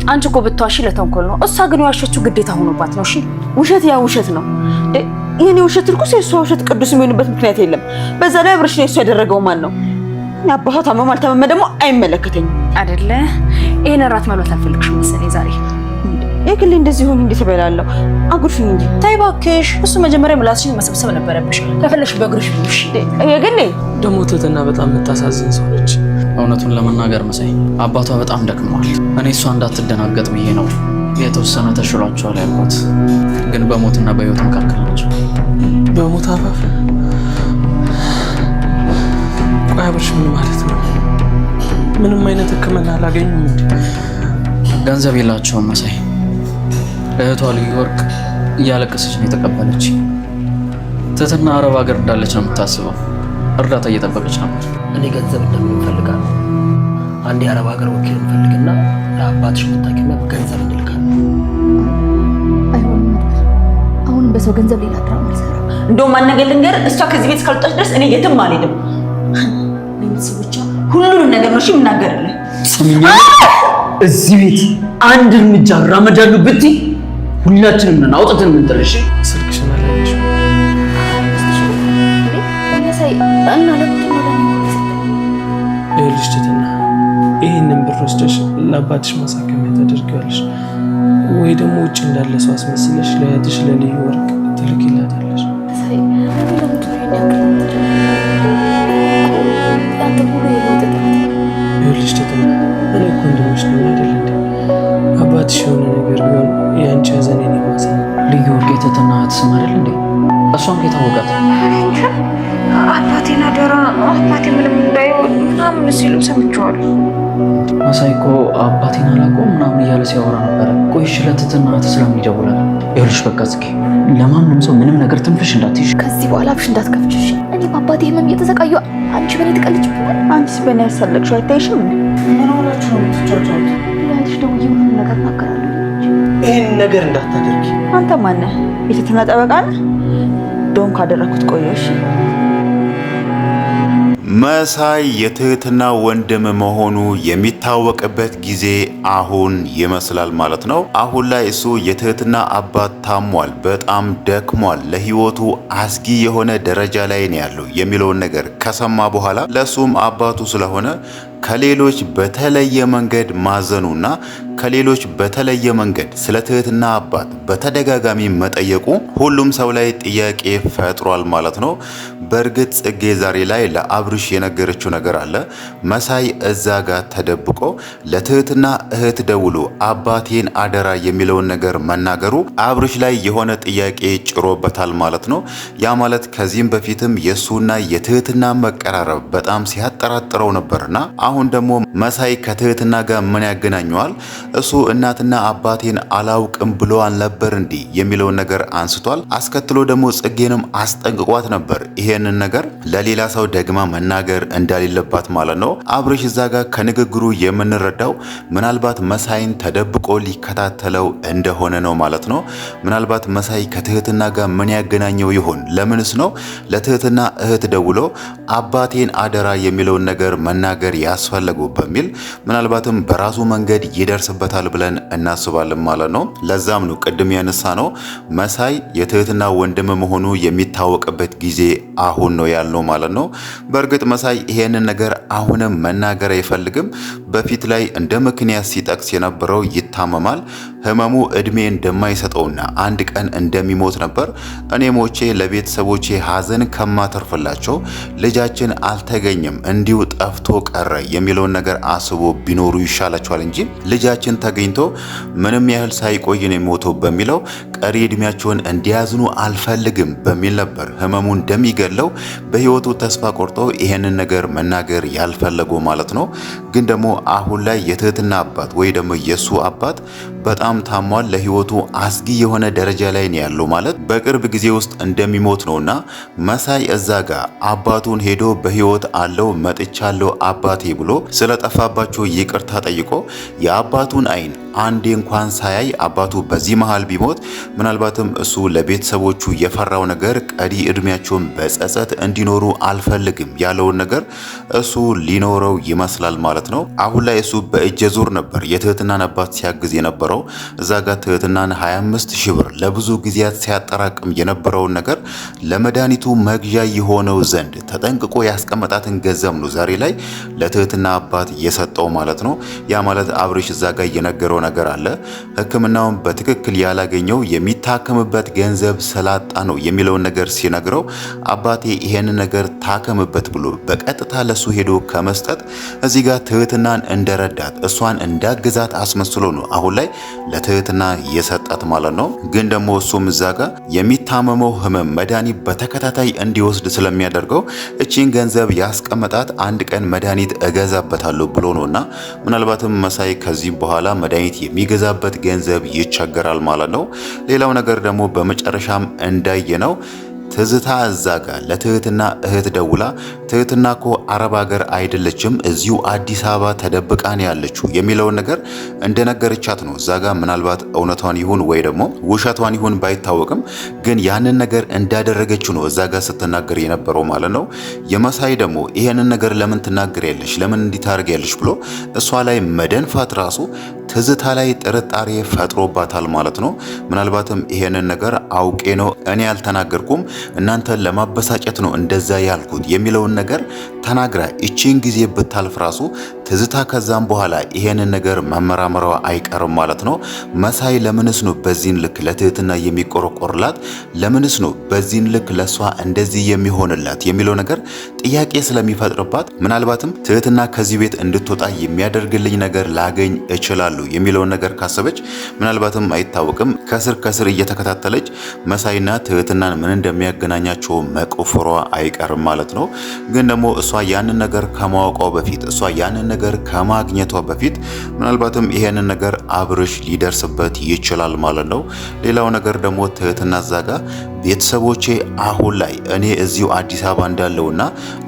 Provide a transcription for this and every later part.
አንቺ እኮ ብትዋሺ ለተንኮል ነው። እሷ ግን ዋሸችው ግዴታ ሆኖባት ነው። እሺ ውሸት ያ ውሸት ነው። የኔ ውሸት እርኩስ የሷ ውሸት ቅዱስ የሚሆንበት ምክንያት የለም። በዛ ላይ አብርሽ ነው እሱ ያደረገው ማን ነው? አባቷ ታመም አልታመመ ደግሞ አይመለከተኝም አይደለ? ይሄን እራት መብላት አልፈልግሽም መሰለኝ ዛሬ። የግሌ እንደዚህ ሆኖ እንዴት እበላለሁ? አጉርሽኝ እንጂ። ተይ እባክሽ፣ እሱ መጀመሪያ ምላስሽን መሰብሰብ ነበረብሽ። ከፈለሽ በእግርሽ ብሉሽ። የግሌ ደግሞ ትህትና በጣም የምታሳዝን ሰው ነች። እውነቱን ለመናገር መሳይ አባቷ በጣም ደክመዋል። እኔ እሷ እንዳትደናገጥ ብዬ ነው የተወሰነ ተሽሏቸዋል ያልኳት፣ ግን በሞትና በህይወት መካከል ናቸው። በሞት አፋፍ? ቆይ አብርሽ ምን ማለት ነው? ምንም አይነት ሕክምና አላገኙም እንዴ? ገንዘብ የላቸውም መሳይ። እህቷ ልዩ ወርቅ እያለቀሰች ነው የተቀበለች። ትህትና አረብ ሀገር እንዳለች ነው የምታስበው። እርዳታ እየጠበቀች ነበር። እኔ ገንዘብ እንደምንፈልጋለሁ። አንድ የአረብ ሀገር ወኪል እንፈልግና ለአባትሽ መታከሚያ ገንዘብ እንልካለን። አይሆንም። አሁንም በሰው ገንዘብ ሌላ ድራማ አልሰራም። እንደውም ማን ነገር ልንገር፣ እሷ ከዚህ ቤት እስካልወጣች ድረስ እኔ የትም አልሄድም። ቤተሰቦቿ ሁሉንም ነገር ነው እሺ የምናገርልህ። እዚህ ቤት አንድ እርምጃ ራመዳሉ ብትይ ሁላችንም ነን አውጥተን የምንጥልሽ። ስልክሽን አላየሽም? መሳይ እና ለምንድን ነው ለኔ ይኸውልሽ ትህትና፣ ይህንን ብር ወስደሽ ለአባትሽ ማሳከሚያ ታደርጊዋለሽ፣ ወይ ደግሞ ውጭ እንዳለ ሰው አስመስለሽ ለእህትሽ ለልዩ ወርቅ ትልኪላታለሽ። መሳይ ለምንድን ነው ያንተ ሁሉ የለውጥ? ይኸውልሽ ትህትና፣ እኔ እኮ ወንድምሽ ነኝ አይደል እንዴ? አባትሽ የሆነ ነገር ቢሆን የአንቺ ሐዘን የኔ ማዘን። ልዩ ወርቅ የትህትና እህት ስም አይደል እንዴ? እሷም የታወቃት አባቴን አደራ፣ አባቴ ምንም እንዳይሆን ምናምን ሲሉ ሰምቼዋለሁ። መሳይ እኮ አባቴን አላውቀውም ምናምን እያለ ሲያወራ ነበረ። ቆይሽ ለትህትና እህት ስለምን ይደውላል? ይኸውልሽ በቃ እስኪ ለማንም ሰው ምንም ነገር ትንፍሽ እንዳትይሽ። ከዚህ በኋላ አብሽ እንዳትከፍችሽ። እኔ በአባቴ ህመም እየተሰቃየሁ አንቺ በእኔ ትቀልጅብኛል። አንቺስ በእኔ ያሳለቅሽው አይታይሽም? ምን ሆናችሁ ነው የምትጫጫሁት? ያንቺ ደውዬ ሁሉም ነገር እናገራለሁ። ይህን ነገር እንዳታደርጊ። አንተ ማነህ? የትህትና ጠበቃ ነህ? ዶን ካደረኩት ቆየሽ። መሳይ የትህትና ወንድም መሆኑ የሚታወቅበት ጊዜ አሁን ይመስላል ማለት ነው። አሁን ላይ እሱ የትህትና አባት ታሟል፣ በጣም ደክሟል፣ ለህይወቱ አስጊ የሆነ ደረጃ ላይ ነው ያለው የሚለውን ነገር ከሰማ በኋላ ለሱም አባቱ ስለሆነ ከሌሎች በተለየ መንገድ ማዘኑና ከሌሎች በተለየ መንገድ ስለ ትህትና አባት በተደጋጋሚ መጠየቁ ሁሉም ሰው ላይ ጥያቄ ፈጥሯል ማለት ነው። በእርግጥ ጽጌ ዛሬ ላይ ለአብርሽ የነገረችው ነገር አለ። መሳይ እዛ ጋር ተደብቆ ለትህትና እህት ደውሎ አባቴን አደራ የሚለውን ነገር መናገሩ አብርሽ ላይ የሆነ ጥያቄ ጭሮበታል ማለት ነው። ያ ማለት ከዚህም በፊትም የሱና የትህትና መቀራረብ በጣም ሲያጠራጥረው ነበርና አሁን ደግሞ መሳይ ከትህትና ጋር ምን ያገናኘዋል? እሱ እናትና አባቴን አላውቅም ብሎ አልነበር እንዴ የሚለውን ነገር አንስቷል። አስከትሎ ደግሞ ጽጌንም አስጠንቅቋት ነበር ይሄንን ነገር ለሌላ ሰው ደግማ መናገር እንደሌለባት ማለት ነው። አብርሽ እዛ ጋር ከንግግሩ የምንረዳው ምናልባት መሳይን ተደብቆ ሊከታተለው እንደሆነ ነው ማለት ነው። ምናልባት መሳይ ከትህትና ጋር ምን ያገናኘው ይሆን? ለምንስ ነው ለትህትና እህት ደውሎ አባቴን አደራ የሚለውን ነገር መናገር ያስፈለገው በሚል ምናልባትም በራሱ መንገድ ይደርስበታል ብለን እናስባለን ማለት ነው። ለዛም ነው ቅድም ያነሳ ነው መሳይ የትህትና ወንድም መሆኑ የሚታወቅበት ጊዜ አሁን ነው ያልነው ማለት ነው። በእርግጥ መሳይ ይሄንን ነገር አሁንም መናገር አይፈልግም። በፊት ላይ እንደ ምክንያት ሲጠቅስ የነበረው ይታመማል፣ ህመሙ እድሜ እንደማይሰጠውና አንድ ቀን እንደሚሞት ነበር። እኔ ሞቼ ለቤተሰቦቼ ሀዘን ከማተርፍላቸው ልጃችን አልተገኘም እንዲሁ ጠፍቶ ቀረ የሚለውን ነገር አስቦ ቢኖሩ ይሻላቸዋል እንጂ ልጃችን ተገኝቶ ምንም ያህል ሳይቆይ ነው የሞተው በሚለው ቀሪ እድሜያቸውን እንዲያዝኑ አልፈልግም በሚል ነበር ህመሙ እንደሚገለው በህይወቱ ተስፋ ቆርጦ ይሄንን ነገር መናገር ያልፈለገው ማለት ነው። ግን ደግሞ አሁን ላይ የትህትና አባት ወይ ደግሞ የሱ አባት በጣም ታሟል፣ ለህይወቱ አስጊ የሆነ ደረጃ ላይ ነው ያለው ማለት በቅርብ ጊዜ ውስጥ እንደሚሞት ነውና መሳይ እዛ ጋር አባቱን ሄዶ በህይወት አለው መጥቻለሁ አባቴ ብሎ ስለጠፋባቸው ይቅርታ ጠይቆ የአባቱን አይን አንዴ እንኳን ሳያይ አባቱ በዚህ መሃል ቢሞት ምናልባትም እሱ ለቤተሰቦቹ የፈራው ነገር ቀሪ እድሜያቸውን በጸጸት በጸጸት እንዲኖሩ አልፈልግም ያለውን ነገር እሱ ሊኖረው ይመስላል ማለት ነው። አሁን ላይ እሱ በእጀ ዙር ነበር የትህትናን አባት ሲያግዝ የነበረው። እዛ ጋር ትህትናን 25,000 ብር ለብዙ ጊዜያት ሲያጠራቅም የነበረውን ነገር ለመድኃኒቱ መግዣ የሆነው ዘንድ ተጠንቅቆ ያስቀመጣትን ገንዘብ ነው ዛሬ ላይ ለትህትና አባት የሰጠው ማለት ነው። ያ ማለት አብርሽ እዛ ጋር የነገረው ነገር አለ። ሕክምናውን በትክክል ያላገኘው የሚታከምበት ገንዘብ ስላጣ ነው የሚለውን ነገር ሲነግረው አባቴ ይሄን ነገር ታከምበት ብሎ በቀጥታ ለሱ ሄዶ ከመስጠት እዚህ ጋር ትህትናን እንደረዳት እሷን እንዳግዛት አስመስሎ ነው አሁን ላይ ለትህትና የሰጣት ማለት ነው። ግን ደግሞ እሱም እዛ ጋር የሚታመመው ህመም መድኃኒት በተከታታይ እንዲወስድ ስለሚያደርገው እቺን ገንዘብ ያስቀመጣት አንድ ቀን መድኃኒት እገዛበታለሁ ብሎ ነውና ምናልባትም መሳይ ከዚህ በኋላ መድኃኒት የሚገዛበት ገንዘብ ይቸገራል ማለት ነው። ሌላው ነገር ደግሞ በመጨረሻም እንዳየነው ትዝታ እዛ ጋር ለትህትና እህት ደውላ ትህትና እኮ አረብ ሀገር አይደለችም እዚሁ አዲስ አበባ ተደብቃን ያለችው የሚለውን ነገር እንደነገረቻት ነው። እዛ ጋር ምናልባት እውነቷን ይሁን ወይ ደግሞ ውሸቷን ይሁን ባይታወቅም ግን ያንን ነገር እንዳደረገችው ነው እዛ ጋር ስትናገር የነበረው ማለት ነው። የመሳይ ደግሞ ይሄንን ነገር ለምን ትናገሪያለሽ፣ ለምን እንዲታርጊያለሽ ብሎ እሷ ላይ መደንፋት ራሱ ትዝታ ላይ ጥርጣሬ ፈጥሮባታል ማለት ነው። ምናልባትም ይሄንን ነገር አውቄ ነው እኔ ያልተናገርኩም እናንተን ለማበሳጨት ነው እንደዛ ያልኩት የሚለውን ነገር ተናግራ እቺን ጊዜ ብታልፍ ራሱ ትዝታ ከዛም በኋላ ይሄንን ነገር መመራመሯ አይቀርም ማለት ነው። መሳይ ለምንስ ነው በዚህን ልክ ለትህትና የሚቆረቆርላት? ለምንስ ነው በዚህን ልክ ለሷ እንደዚህ የሚሆንላት የሚለው ነገር ጥያቄ ስለሚፈጥርባት ምናልባትም ትህትና ከዚህ ቤት እንድትወጣ የሚያደርግልኝ ነገር ላገኝ እችላለሁ የሚለውን ነገር ካሰበች ምናልባትም አይታወቅም ከስር እየተከታተለች መሳይና ትህትናን ምን እንደሚያገናኛቸው መቆፈሯ አይቀርም ማለት ነው። ግን ደግሞ እሷ ያንን ነገር ከማወቋ በፊት እሷ ያንን ነገር ከማግኘቷ በፊት ምናልባትም ይሄንን ነገር አብርሽ ሊደርስበት ይችላል ማለት ነው። ሌላው ነገር ደግሞ ትህትና ዛጋ ቤተሰቦቼ አሁን ላይ እኔ እዚሁ አዲስ አበባ እንዳለውና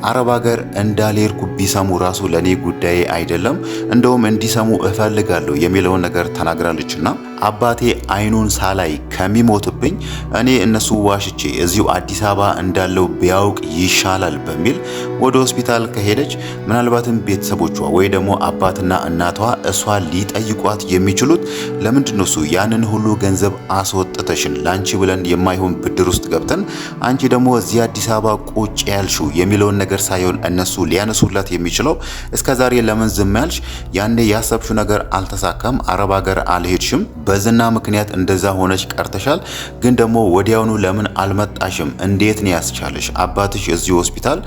አረብ ሀገር እንዳልሄድኩ ቢሰሙ ራሱ ለኔ ጉዳይ አይደለም እንደውም እንዲሰሙ እፈልጋለሁ የሚለውን ነገር ተናግራለችና አባቴ አይኑን ሳላይ ከሚሞትብኝ እኔ እነሱ ዋሽቼ እዚሁ አዲስ አበባ እንዳለው ቢያውቅ ይሻላል በሚል ወደ ሆስፒታል ከሄደች ምናልባትም ቤተሰቦቿ ወይ ደግሞ አባትና እናቷ እሷ ሊጠይቋት የሚችሉት ለምንድነው እሱ ያንን ሁሉ ገንዘብ አስወጥተሽን ላንቺ ብለን የማይሆን ብድር ውስጥ ገብተን አንቺ ደግሞ እዚህ አዲስ አበባ ቁጭ ያልሽው የሚለውን ነገር ሳይሆን እነሱ ሊያነሱላት የሚችለው እስከዛሬ ለምን ዝም ያልሽ? ያኔ ያሰብሽው ነገር አልተሳካም፣ አረብ ሀገር አልሄድሽም፣ በዝና ምክንያት እንደዛ ሆነች ቀርተሻል። ግን ደግሞ ወዲያውኑ ለምን አልመጣሽም? እንዴት ነው ያስቻለሽ? አባትሽ እዚህ ሆስፒታል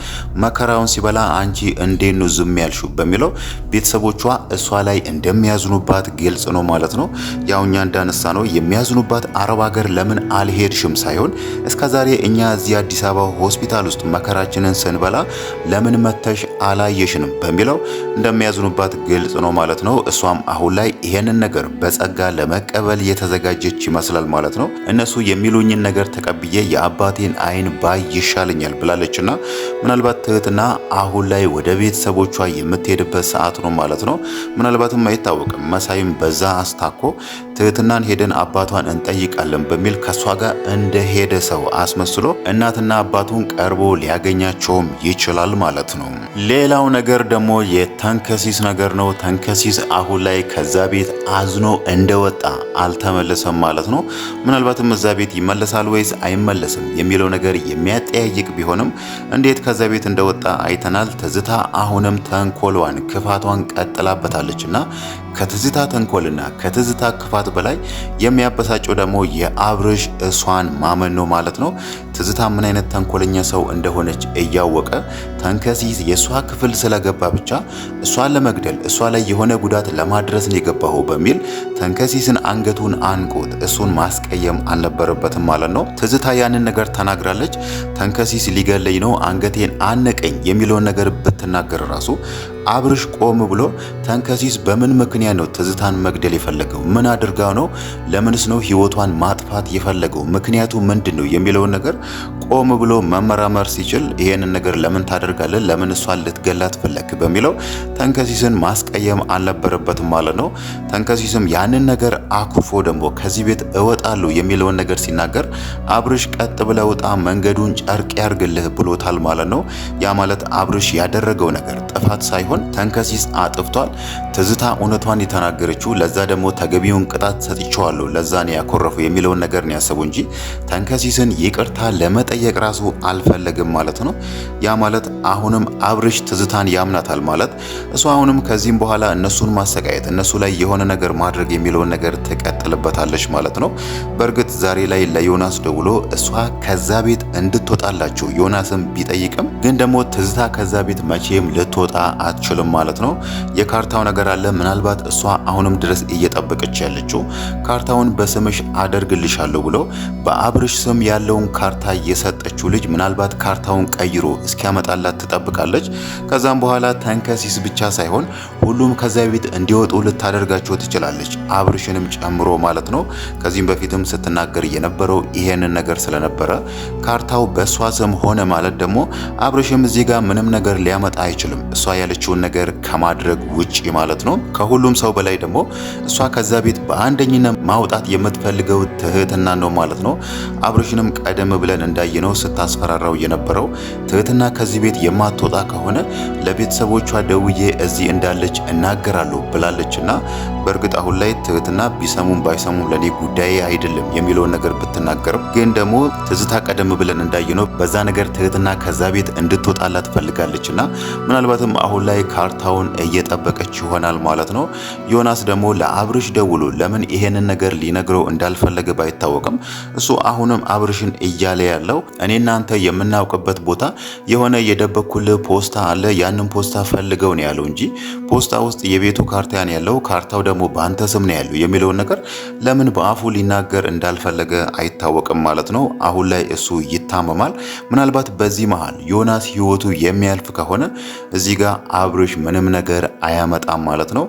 መከራውን ሲበላ አንቺ እንዴት ነው ዝም ያልሽው? በሚለው ቤተሰቦቿ እሷ ላይ እንደሚያዝኑባት ግልጽ ነው ማለት ነው። ያውኛ እንዳነሳ ነው የሚያዝኑባት አረብ ሀገር ለምን አልሄድሽም ሳይሆን እስከዛሬ እኛ እዚህ አዲስ አበባ ሆስፒታል ውስጥ መከራችንን ስንበላ ለምን መተሽ አላየሽንም በሚለው እንደሚያዝኑባት ግልጽ ነው ማለት ነው። እሷም አሁን ላይ ይሄንን ነገር በጸጋ ለመቀበል የተዘጋጀች ይመስላል ማለት ነው። እነሱ የሚሉኝን ነገር ተቀብዬ የአባቴን አይን ባይ ይሻለኛል ብላለችና ምናልባት ትህትና አሁን ላይ ወደ ቤተሰቦቿ የምትሄድበት ሰዓት ነው ማለት ነው። ምናልባትም አይታወቅም መሳይም በዛ አስታኮ ትህትናን ሄደን አባቷን እንጠይቃለን በሚል ከሷ ጋር እንደሄደ ሰው አስመስሎ እናትና አባቱን ቀርቦ ሊያገኛቸውም ይችላል ማለት ነው። ሌላው ነገር ደግሞ የተንከሲስ ነገር ነው። ተንከሲስ አሁን ላይ ከዛ ቤት አዝኖ እንደወጣ አልተመለሰም ማለት ነው። ምናልባትም እዛ ቤት ይመለሳል ወይስ አይመለስም የሚለው ነገር የሚያጠያይቅ ቢሆንም እንዴት ከዛ ቤት እንደወጣ አይተናል። ትዝታ አሁንም ተንኮሏን ክፋቷን ቀጥላበታለችና ከትዝታ ተንኮልና ከትዝታ ክፋት በላይ የሚያበሳጨው ደግሞ የአብርሽ እሷን ማመን ነው ማለት ነው። ትዝታ ምን አይነት ተንኮለኛ ሰው እንደሆነች እያወቀ ተንከሲስ የእሷ ክፍል ስለገባ ብቻ እሷን ለመግደል እሷ ላይ የሆነ ጉዳት ለማድረስ ነው የገባው በሚል ተንከሲስን አንገቱን አንቆት እሱን ማስቀየም አልነበረበትም ማለት ነው። ትዝታ ያንን ነገር ተናግራለች። ተንከሲስ ሊገለኝ ነው አንገቴን አነቀኝ የሚለውን ነገር ብትናገር ራሱ አብርሽ ቆም ብሎ ተንከሲስ በምን ምክንያት ነው ትዝታን መግደል የፈለገው? ምን አድርጋ ነው? ለምንስ ነው ህይወቷን ማጥፋት የፈለገው? ምክንያቱ ምንድን ነው የሚለውን ነገር ቆም ብሎ መመራመር ሲችል ይሄንን ነገር ለምን ታደርጋለህ? ለምን እሷን ልትገላት ፈለክ? በሚለው ተንከሲስን ማስቀየም አልነበረበትም ማለት ነው። ተንከሲስም ያንን ነገር አኩርፎ ደግሞ ከዚህ ቤት እወጣለሁ የሚለውን ነገር ሲናገር አብርሽ ቀጥ ብለህ ውጣ፣ መንገዱን ጨርቅ ያርግልህ ብሎታል ማለት ነው። ያ ማለት አብርሽ ያደረገው ነገር ጥፋት ሳይሆን ተንከሲስ አጥፍቷል። ትዝታ እውነቷን የተናገረችው ለዛ ደግሞ ተገቢውን ቅጣት ሰጥቼዋለሁ፣ ለዛ ነው ያኮረፉ የሚለውን ነገር ነው ያሰቡ እንጂ ተንከሲስን ይቅርታ ለመጠየቅ ራሱ አልፈለግም ማለት ነው። ያ ማለት አሁንም አብርሽ ትዝታን ያምናታል ማለት እሷ አሁንም ከዚህም በኋላ እነሱን ማሰቃየት እነሱ ላይ የሆነ ነገር ማድረግ የሚለውን ነገር ትቀጥልበታለች ማለት ነው። በእርግጥ ዛሬ ላይ ለዮናስ ደውሎ እሷ ከዛ ቤት እንድትወጣላቸው ዮናስም ቢጠይቅም ግን ደግሞ ትዝታ ከዛ ቤት መቼም ልትወጣ አትችልም ማለት ነው። የካርታው ነገር አለ። ምናልባት እሷ አሁንም ድረስ እየጠበቀች ያለችው ካርታውን በስምሽ አደርግልሻለሁ ብሎ በአብርሽ ስም ያለውን ካርታ የሰጠችው ልጅ ምናልባት ካርታውን ቀይሮ እስኪያመጣላት ትጠብቃለች። ከዛም በኋላ ተንከሲስ ብቻ ሳይሆን ሁሉም ከዛ ቤት እንዲወጡ ልታደርጋቸው ትችላለች፣ አብርሽንም ጨምሮ ማለት ነው። ከዚህም በፊትም ስትናገር የነበረው ይሄንን ነገር ስለነበረ ካርታው በእሷ ስም ሆነ ማለት ደግሞ አብርሽም እዚህ ጋር ምንም ነገር ሊያመጣ አይችልም፣ እሷ ያለችውን ነገር ከማድረግ ውጪ ማለት ነው። ከሁሉም ሰው በላይ ደግሞ እሷ ከዛ ቤት በአንደኝነት ማውጣት የምትፈልገው ትህትና ነው ማለት ነው። አብርሽንም ቀደም ብለን እንዳየነው ስታስፈራራው የነበረው ትህትና ከዚህ ቤት የማትወጣ ከሆነ ለቤተሰቦቿ ደውዬ እዚህ እንዳለች እናገራለሁ ብላለችና በእርግጥ አሁን ላይ ትህትና ቢሰሙም ባይሰሙም ለኔ ጉዳይ አይደለም የሚለውን ነገር ብትናገርም ግን ደግሞ ትዝታ ቀደም ብለን እንዳየነው በዛ ነገር ትህትና ከዛ ቤት እንድትወጣላት ትፈልጋለችና ምናልባትም አሁን ላይ ካርታውን እየጠበቀች ይሆናል ማለት ነው። ዮናስ ደግሞ ለአብርሽ ደውሎ ለምን ይሄንን ነገር ሊነግረው እንዳልፈለገ ባይታወቅም እሱ አሁንም አብርሽን እያለ ያለው እኔ እናንተ የምናውቅበት ቦታ የሆነ የደበኩልህ ፖስታ አለ፣ ያንን ፖስታ ፈልገው ነው ያለው እንጂ ፖስታ ውስጥ የቤቱ ካርታ ያለው ካርታው ደግሞ በአንተ ስም ነው ያለው የሚለውን ነገር ለምን በአፉ ሊናገር እንዳልፈለገ አይታወቅም ማለት ነው። አሁን ላይ እሱ ይታመማል። ምናልባት በዚህ መሃል ዮናስ ህይወቱ የሚያልፍ ከሆነ እዚህ ጋር አብርሽ ምንም ነገር አያመጣም ማለት ነው።